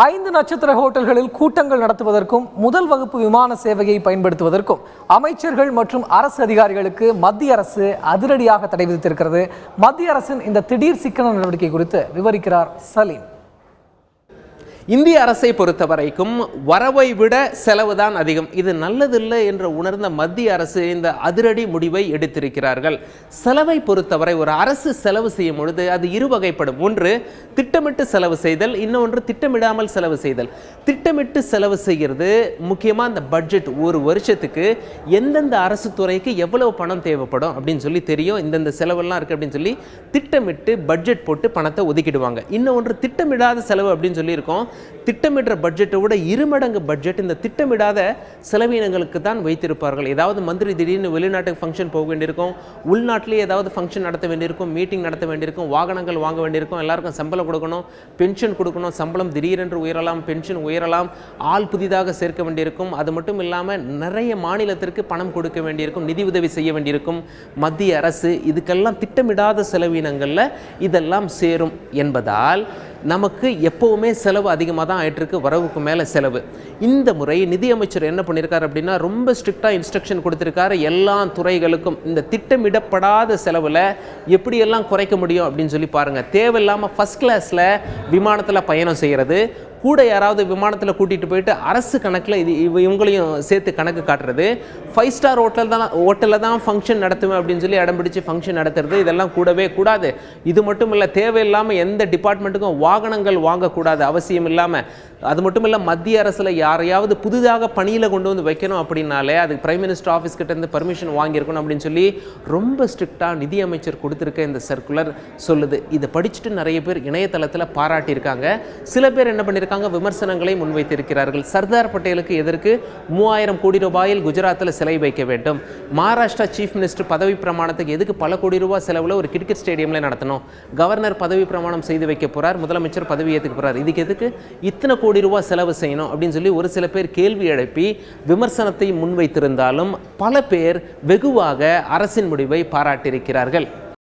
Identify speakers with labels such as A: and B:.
A: 5 நட்சத்திர ஹோட்டல்களில் கூட்டங்கள் நடத்துவதற்கும் முதல் வகுப்பு விமான சேவையை பயன்படுத்துவதற்கும் அமைச்சர்கள் மற்றும் அரசு அதிகாரிகளுக்கு மத்திய அரசு அதிரடியாக தடை விதித்திருக்கிறது. மத்திய அரசின் இந்த திடீர் சிக்கன நடவடிக்கை குறித்து விவரிக்கிறார் சலீம்.
B: இந்திய அரசை பொறுத்த வரைக்கும் வரவை விட செலவு தான் அதிகம். இது நல்லதில்லை என்று உணர்ந்த மத்திய அரசு இந்த அதிரடி முடிவை எடுத்திருக்கிறார்கள். செலவை பொறுத்தவரை ஒரு அரசு செலவு செய்யும் பொழுது அது இரு வகைப்படும். ஒன்று திட்டமிட்டு செலவு செய்தல், இன்னொன்று திட்டமிடாமல் செலவு செய்தல். திட்டமிட்டு செலவு செய்கிறது முக்கியமாக இந்த பட்ஜெட், ஒரு வருஷத்துக்கு எந்தெந்த அரசு துறைக்கு எவ்வளவு பணம் தேவைப்படும் அப்படின்னு சொல்லி தெரியும், இந்தந்த செலவெல்லாம் இருக்குது அப்படின்னு சொல்லி திட்டமிட்டு பட்ஜெட் போட்டு பணத்தை ஒதுக்கிடுவாங்க. இன்னொன்று திட்டமிடாத செலவு அப்படின்னு சொல்லி இருக்கோம். திட்டமிடுற பட்ஜெட்டை விட 2 மடங்கு பட்ஜெட் இந்த திட்டமிடாத செலவினங்களுக்கு தான் வைத்திருப்பார்கள். ஏதாவது மந்திரி திடீர்னு வெளிநாட்டுக்கு ஃபங்க்ஷன் போக வேண்டியிருக்கும், உள்நாட்டிலேயே ஏதாவது ஃபங்க்ஷன் நடத்த வேண்டியிருக்கும், மீட்டிங் நடத்த வேண்டியிருக்கும், வாகனங்கள் வாங்க வேண்டியிருக்கும், எல்லாருக்கும் சம்பளம் கொடுக்கணும், பென்ஷன் கொடுக்கணும், சம்பளம் திடீரென்று உயரலாம், பென்ஷன் உயரலாம், ஆள் புதிதாக சேர்க்க வேண்டியிருக்கும். அது மட்டும் இல்லாமல் நிறைய மாநிலத்திற்கு பணம் கொடுக்க வேண்டியிருக்கும், நிதி உதவி செய்ய வேண்டியிருக்கும் மத்திய அரசு. இதுக்கெல்லாம் திட்டமிடாத செலவினங்களில் இதெல்லாம் சேரும் என்பதால் நமக்கு எப்போவுமே செலவு அதிகமாக தான் ஆயிட்டிருக்கு, வரவுக்கு மேலே செலவு. இந்த முறை நிதியமைச்சர் என்ன பண்ணியிருக்காரு அப்படின்னா ரொம்ப ஸ்ட்ரிக்டாக இன்ஸ்ட்ரக்ஷன் கொடுத்துருக்காரு எல்லா துறைகளுக்கும். இந்த திட்டமிடப்படாத செலவில் எப்படியெல்லாம் குறைக்க முடியும் அப்படின்னு சொல்லி பாருங்கள். தேவையில்லாமல் ஃபஸ்ட் கிளாஸில் விமானத்தில் பயணம் செய்கிறது, கூட யாராவது விமானத்தில் கூட்டிகிட்டு போயிட்டு அரசு கணக்கில் இவங்களையும் சேர்த்து கணக்கு காட்டுறது, 5 ஸ்டார் ஹோட்டலில் தான் ஃபங்க்ஷன் நடத்துவேன் அப்படின்னு சொல்லி இடம் பிடிச்சி ஃபங்க்ஷன் நடத்துறது, இதெல்லாம் கூடவே கூடாது. இது மட்டும் இல்லை, தேவையில்லாமல் எந்த டிபார்ட்மெண்ட்டுக்கும் வாகனங்கள் வாங்கக்கூடாது அவசியம் இல்லாமல். அது மட்டும் இல்லை, மத்திய அரசில் யாரையாவது புதிதாக பணியில் கொண்டு வந்து வைக்கணும் அப்படின்னாலே அதுக்கு பிரைம் மினிஸ்டர் ஆஃபீஸ் கிட்டேருந்து பர்மிஷன் வாங்கியிருக்கணும் அப்படின்னு சொல்லி ரொம்ப ஸ்ட்ரிக்டாக நிதியமைச்சர் கொடுத்துருக்க இந்த சர்க்குலர் சொல்லுது. இதை படிச்சுட்டு நிறைய பேர் இணையதளத்தில் பாராட்டியிருக்காங்க. சில பேர் என்ன பண்ணியிருக்காங்க, விமர்சனங்களை முன்வைத்திருக்கிறார்கள். சர்தார் பட்டேலுக்கு எதற்கு 3000 கோடி ரூபாயில் குஜராத்தில் சிலை வைக்க வேண்டும்? மகாராஷ்டிரா சீஃப் மினிஸ்டர் பதவி பிரமாணத்துக்கு எதுக்கு பல கோடி ரூபாய் செலவில் ஒரு கிரிக்கெட் ஸ்டேடியமில் நடத்தணும்? கவர்னர் பதவி பிரமாணம் செய்து வைக்க போகிறார், முதலமைச்சர் பதவி ஏற்றுக்க போகிறார், இதுக்கு எதுக்கு இத்தனை கோடி ரூபாய் செலவு செய்யணும் அப்படின்னு சொல்லி ஒரு சில பேர் கேள்வி எழுப்பி விமர்சனத்தை முன்வைத்திருந்தாலும் பல பேர் வெகுவாக அரசின் முடிவை பாராட்டியிருக்கிறார்கள்.